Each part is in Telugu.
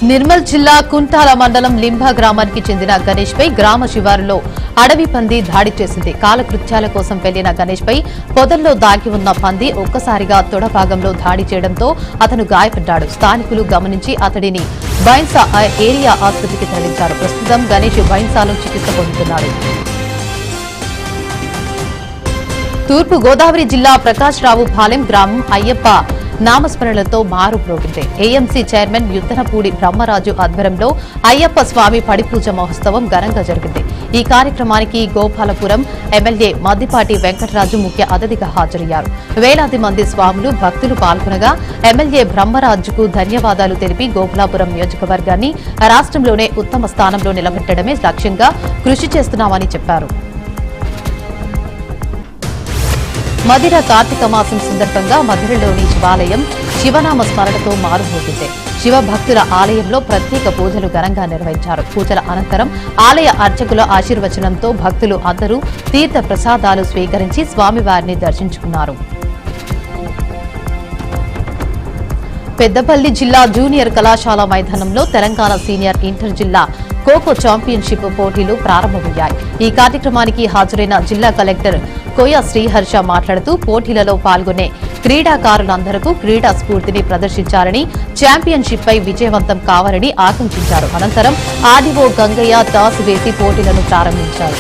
నిర్మల్ జిల్లా కుంటాల మండలం లింబా గ్రామానికి చెందిన గణేష్ పై గ్రామ శివారులో అడవి పంది దాడి చేసింది. కాలకృత్యాల కోసం వెళ్లిన గణేష్ పై పొదల్లో దాగి ఉన్న పంది ఒక్కసారిగా తొడ భాగంలో దాడి చేయడంతో అతను గాయపడ్డాడు. స్థానికులు గమనించి అతడిని బైన్సా ఏరియా ఆసుపత్రికి తరలించారు. ప్రస్తుతం గణేష్ బైన్సాలో చికిత్స పొందుతున్నాడు. తూర్పు గోదావరి జిల్లా ప్రకాష్ రావు పాలెం గ్రామం అయ్యప్ప నామస్మరణలతో మారుమ్రోగింది. ఏఎంసీ చైర్మన్ యుద్దనపూడి బ్రహ్మరాజు ఆధ్వర్యంలో అయ్యప్ప స్వామి పడిపూజ మహోత్సవం ఘనంగా జరిగింది. ఈ కార్యక్రమానికి గోపాలపురం ఎమ్మెల్యే మద్దిపాటి వెంకటరాజు ముఖ్య అతిథిగా హాజరయ్యారు. వేలాది మంది స్వాములు భక్తులు పాల్గొనగా ఎమ్మెల్యే బ్రహ్మరాజుకు ధన్యవాదాలు తెలిపి గోపాలపురం నియోజకవర్గాన్ని రాష్ట్రంలోనే ఉత్తమ స్థానంలో నిలబెట్టడమే లక్ష్యంగా కృషి చేస్తున్నామని చెప్పారు. మదిర కార్తీక మాసం సందర్భంగా మదిరలోని శివాలయం శివనామ స్మరణతో మారుమోగింది. శివభక్తుల ఆలయంలో ప్రత్యేక పూజలు ఘనంగా నిర్వహించారు. పూజల అనంతరం ఆలయ అర్చకుల ఆశీర్వచనంతో భక్తులు అందరూ తీర్థ ప్రసాదాలు స్వీకరించి స్వామివారిని దర్శించుకున్నారు. పెద్దపల్లి జిల్లా జూనియర్ కళాశాల మైదానంలో తెలంగాణ సీనియర్ ఇంటర్ జిల్లా ఖోఖో ఛాంపియన్షిప్ పోటీలు ప్రారంభమయ్యాయి. ఈ కార్యక్రమానికి హాజరైన జిల్లా కలెక్టర్ కోయ శ్రీహర్ష మాట్లాడుతూ పోటీలలో పాల్గొనే క్రీడాకారులందరూ క్రీడా స్ఫూర్తిని ప్రదర్శించాలని, ఛాంపియన్షిప్ పై విజయవంతం కావాలని ఆకాంక్షించారు. అనంతరం ఆర్డీఓ గంగయ్య టాస్ వేసి పోటీలను ప్రారంభించారు.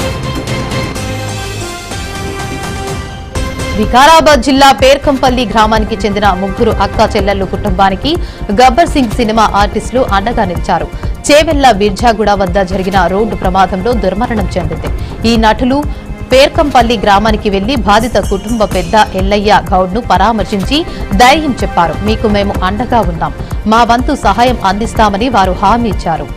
వికారాబాద్ జిల్లా పేర్కంపల్లి గ్రామానికి చెందిన ముగ్గురు అక్క చెల్లెళ్లు కుటుంబానికి గబ్బర్ సింగ్ సినిమా ఆర్టిస్టులు అండగా నిలిచారు. చేవెళ్ల బిర్జాగూడ వద్ద జరిగిన రోడ్డు ప్రమాదంలో దుర్మరణం చెందింది. ఈ నటులు పేర్కంపల్లి గ్రామానికి వెళ్లి బాధిత కుటుంబ పెద్ద ఎల్లయ్య గౌడ్ను పరామర్శించి ధైర్యం చెప్పారు. మీకు మేము అండగా ఉన్నాం, మా వంతు సహాయం అందిస్తామని వారు హామీ ఇచ్చారు.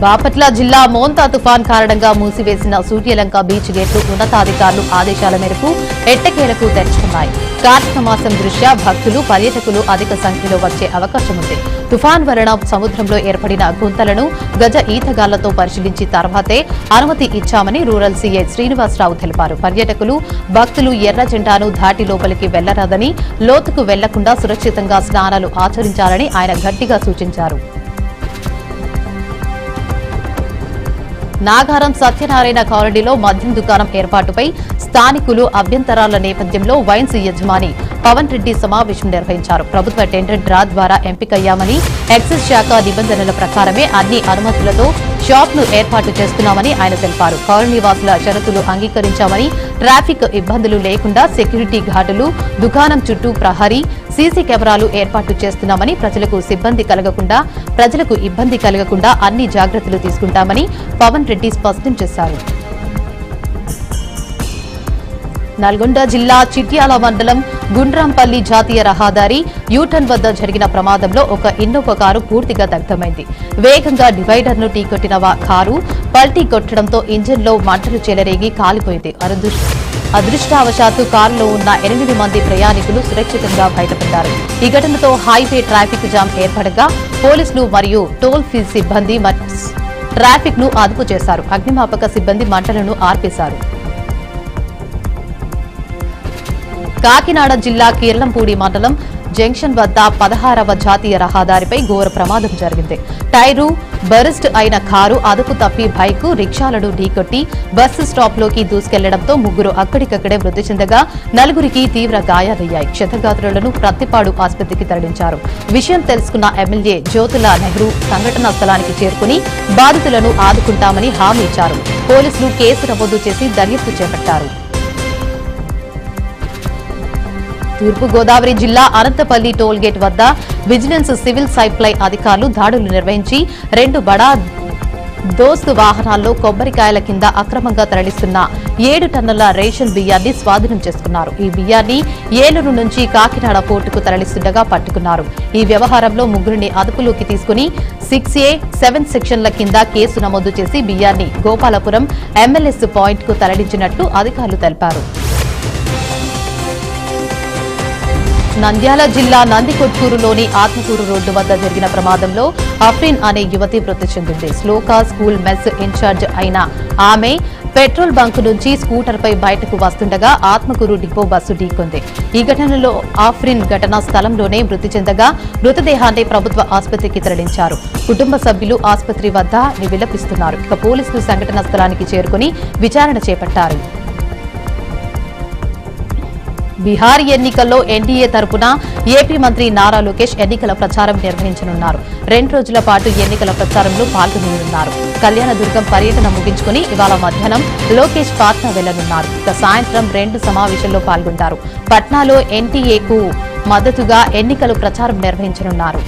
బాపట్ల జిల్లా మోంతా తుఫాన్ కారణంగా మూసివేసిన సూర్యలంక బీచ్ గేట్లు ఉన్నతాధికారులు ఆదేశాల మేరకు ఎట్టకేలకు తెరుచుకున్నాయి. కార్తీక మాసం దృష్ట్యా భక్తులు, పర్యాటకులు అధిక సంఖ్యలో వచ్చే అవకాశం ఉంది. తుఫాన్ వలన సముద్రంలో ఏర్పడిన గుంతలను గజ ఈతగాళ్లతో పరిశీలించి తర్వాతే అనుమతి ఇచ్చామని రూరల్ సీఐ శ్రీనివాసరావు తెలిపారు. పర్యాటకులు, భక్తులు ఎర్ర జెండాను దాటి లోపలికి వెళ్లరాదని, లోతుకు వెళ్లకుండా సురక్షితంగా స్నానాలు ఆచరించాలని ఆయన గట్టిగా సూచించారు. నాగారం సత్యనారాయణ కాలనీలో మద్యం దుకాణం ఏర్పాటుపై స్థానికులు అభ్యంతరాల నేపథ్యంలో వైన్స్ యజమాని పవన్ రెడ్డి సమావేశం నిర్వహించారు. ప్రభుత్వ టెండర్ డ్రా ద్వారా ఎంపికయ్యామని, ఎక్సైజ్ శాఖ నిబంధనల ప్రకారమే అన్ని అనుమతులతో షాప్ను ఏర్పాటు చేస్తున్నామని ఆయన తెలిపారు. కాలనీ వాసుల షరతులు అంగీకరించామని, ట్రాఫిక్ ఇబ్బందులు లేకుండా సెక్యూరిటీ గార్డులు, దుకాణం చుట్టూ ప్రహరీ, సీసీ కెమెరాలు ఏర్పాటు చేస్తున్నామని, ప్రజలకు ఇబ్బంది కలగకుండా అన్ని జాగ్రత్తలు తీసుకుంటామని పవన్ రెడ్డి స్పష్టం చేశారు. నల్గొండ జిల్లా చిట్యాల మండలం గుండ్రంపల్లి జాతీయ రహదారి యూటర్న్ వద్ద జరిగిన ప్రమాదంలో ఒక ఇన్నోవా కారు పూర్తిగా దగ్ధమైంది. వేగంగా డివైడర్ను ఢీకొట్టిన కారు పల్టీ కొట్టడంతో ఇంజిన్లో మంటలు చెలరేగి కాలిపోయింది. అదృష్టవశాత్తు కారులో ఉన్న 8 మంది ప్రయాణికులు సురక్షితంగా బయటపడ్డారు. ఈ ఘటనతో హైవే ట్రాఫిక్ జామ్ ఏర్పడగా పోలీసులు మరియు టోల్ ఫీజు సిబ్బంది ట్రాఫిక్ ను అదుపు చేశారు. అగ్నిమాపక సిబ్బంది మంటలను ఆర్పేశారు. కాకినాడ జిల్లా కీర్లంపూడి మండలం జంక్షన్ వద్ద 16వ జాతీయ రహదారిపై ఘోర ప్రమాదం జరిగింది. టైరు బరిస్ట్ అయిన కారు అదుపు తప్పి బైకు, రిక్షాలను ఢీకొట్టి బస్సు స్టాప్లోకి దూసుకెళ్లడంతో ముగ్గురు అక్కడికక్కడే మృతి చెందగా 4 తీవ్ర గాయాలయ్యాయి. క్షతగాత్రులను ప్రత్తిపాడు ఆసుపత్రికి తరలించారు. విషయం తెలుసుకున్న ఎమ్మెల్యే జ్యోతుల నెహ్రూ సంఘటనా స్థలానికి చేరుకుని బాధితులను ఆదుకుంటామని హామీ ఇచ్చారు. పోలీసులు కేసు నమోదు చేసి దర్యాప్తు చేపట్టారు. తూర్పు గోదావరి జిల్లా అనంతపల్లి టోల్ గేట్ వద్ద విజిలెన్స్ సివిల్ సప్లై అధికారులు దాడులు నిర్వహించి 2 బడా దోస్తు వాహనాల్లో కొబ్బరికాయల కింద అక్రమంగా తరలిస్తున్న 7 టన్నుల రేషన్ బియ్యాన్ని స్వాధీనం చేసుకున్నారు. ఈ బియ్యాన్ని ఏలూరు నుంచి కాకినాడ పోర్టుకు తరలిస్తుండగా పట్టుకున్నారు. ఈ వ్యవహారంలో ముగ్గురిని అదుపులోకి తీసుకుని 6A, 7 సెక్షన్ల కింద కేసు నమోదు చేసి బియ్యాన్ని గోపాలపురం ఎంఎల్ఎస్ పాయింట్ కు తరలించినట్లు అధికారులు తెలిపారు. నంద్యాల జిల్లా నందికొట్కూరులోని ఆత్మకూరు రోడ్డు వద్ద జరిగిన ప్రమాదంలో అఫ్రీన్ అనే యువతి మృతి చెందింది. శ్లోక స్కూల్ మెస్ ఇన్ఛార్జ్ అయిన ఆమె పెట్రోల్ బంక్ నుంచి స్కూటర్ పై బయటకు వస్తుండగా ఆత్మకూరు డిపో బస్సు ఢీకొంది. ఈ ఘటనలో ఆఫ్రిన్ ఘటనా స్థలంలోనే మృతి చెందగా మృతదేహాన్ని ప్రభుత్వ ఆసుపత్రికి తరలించారు. కుటుంబ సభ్యులు ఆసుపత్రి వద్ద విలపిస్తున్నారు. ఇక పోలీసులు సంఘటనా స్థలానికి చేరుకుని విచారణ చేపట్టారు. బీహార్ ఎన్నికల్లో ఎన్డీఏ తరపున ఏపీ మంత్రి నారా లోకేష్ ఎన్నికల ప్రచారం నిర్వహించనున్నారు. 2 రోజుల పాటు ఎన్నికల ప్రచారంలో పాల్గొననున్నారు. కళ్యాణదుర్గం పర్యటన ముగించుకుని ఇవాళ మధ్యాహ్నం లోకేష్ పాట్నా వెళ్లనున్నారు. ఇక సాయంత్రం 2 సమావేశంలో పాల్గొంటారు. పట్నాలో ఎన్డీఏకు మద్దతుగా ఎన్నికల ప్రచారం నిర్వహించనున్నారు.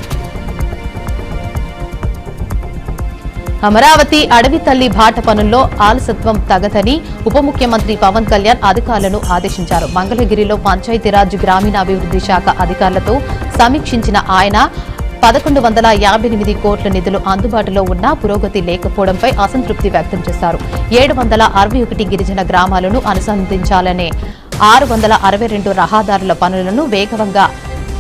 అమరావతి అడవి తల్లి బాట పనుల్లో ఆలసత్వం తగదని ఉప ముఖ్యమంత్రి పవన్ కళ్యాణ్ అధికారులను ఆదేశించారు. మంగళగిరిలో పంచాయతీరాజ్ గ్రామీణాభివృద్ది శాఖ అధికారులతో సమీక్షించిన ఆయన 1158 కోట్ల నిధులు అందుబాటులో ఉన్నా పురోగతి లేకపోవడంపై అసంతృప్తి వ్యక్తం చేశారు. 761 గిరిజన గ్రామాలను అనుసంధానించాలనే 662 రహదారుల పనులను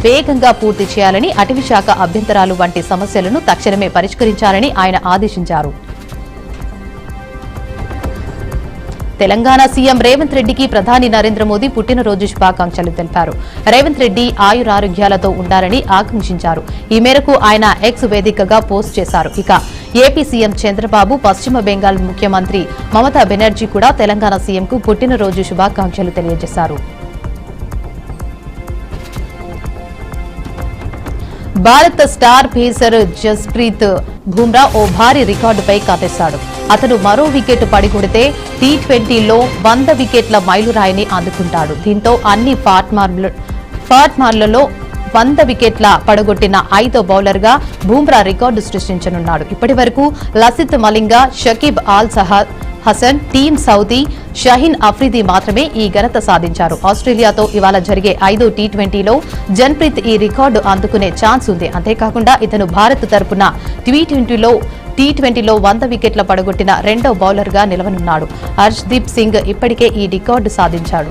వేగంగా పూర్తి చేయాలని, అటవీ శాఖ అభ్యంతరాలు వంటి సమస్యలను తక్షణమే పరిష్కరించాలని ఆయన ఆదేశించారు. తెలంగాణ సీఎం రేవంత్ రెడ్డికి ప్రధాని నరేంద్ర మోదీ పుట్టినరోజు శుభాకాంక్షలు తెలిపారు. రేవంత్ రెడ్డి ఆయురారోగ్యాలతో ఉండాలని ఆకాంక్షించారు. ఈ మేరకు ఆయన ఎక్స్ వేదికగా పోస్ట్ చేశారు. ఇక ఏపీ సీఎం చంద్రబాబు, పశ్చిమ బెంగాల్ ముఖ్యమంత్రి మమతా బెనర్జీ కూడా తెలంగాణ సీఎంకు పుట్టినరోజు శుభాకాంక్షలు తెలియజేశారు. భారత స్టార్ పేసర్ జస్ప్రీత్ బుమ్రా ఓ భారీ రికార్డుపై కాటేశాడు. అతను మరో వికెట్ పడికొడితే టీ20లో 100 వికెట్ల మైలురాయిని అందుకుంటాడు. దీంతో అన్ని ఫార్మాట్లలో 100 వికెట్ల పడగొట్టిన 5వ బౌలర్గా బుమ్రా రికార్డు సృష్టించనున్నాడు. ఇప్పటి వరకు లసిత్ మలింగా, షకీబ్ అల్ హసన్, టీమ్ సౌదీ, షహీన్ అఫ్రిది మాత్రమే ఈ ఘనత సాధించారు. ఆస్ట్రేలియాతో ఇవాళ జరిగే 5వ టీ20లో జన్ప్రీత్ ఈ రికార్డు అందుకునే ఛాన్స్ ఉంది. అంతేకాకుండా ఇతను భారత్ తరపున టీ20లో 100 వికెట్ల పడగొట్టిన 2వ బౌలర్గా నిలవనున్నాడు. హర్ష్దీప్ సింగ్ ఇప్పటికే ఈ రికార్డు సాధించాడు.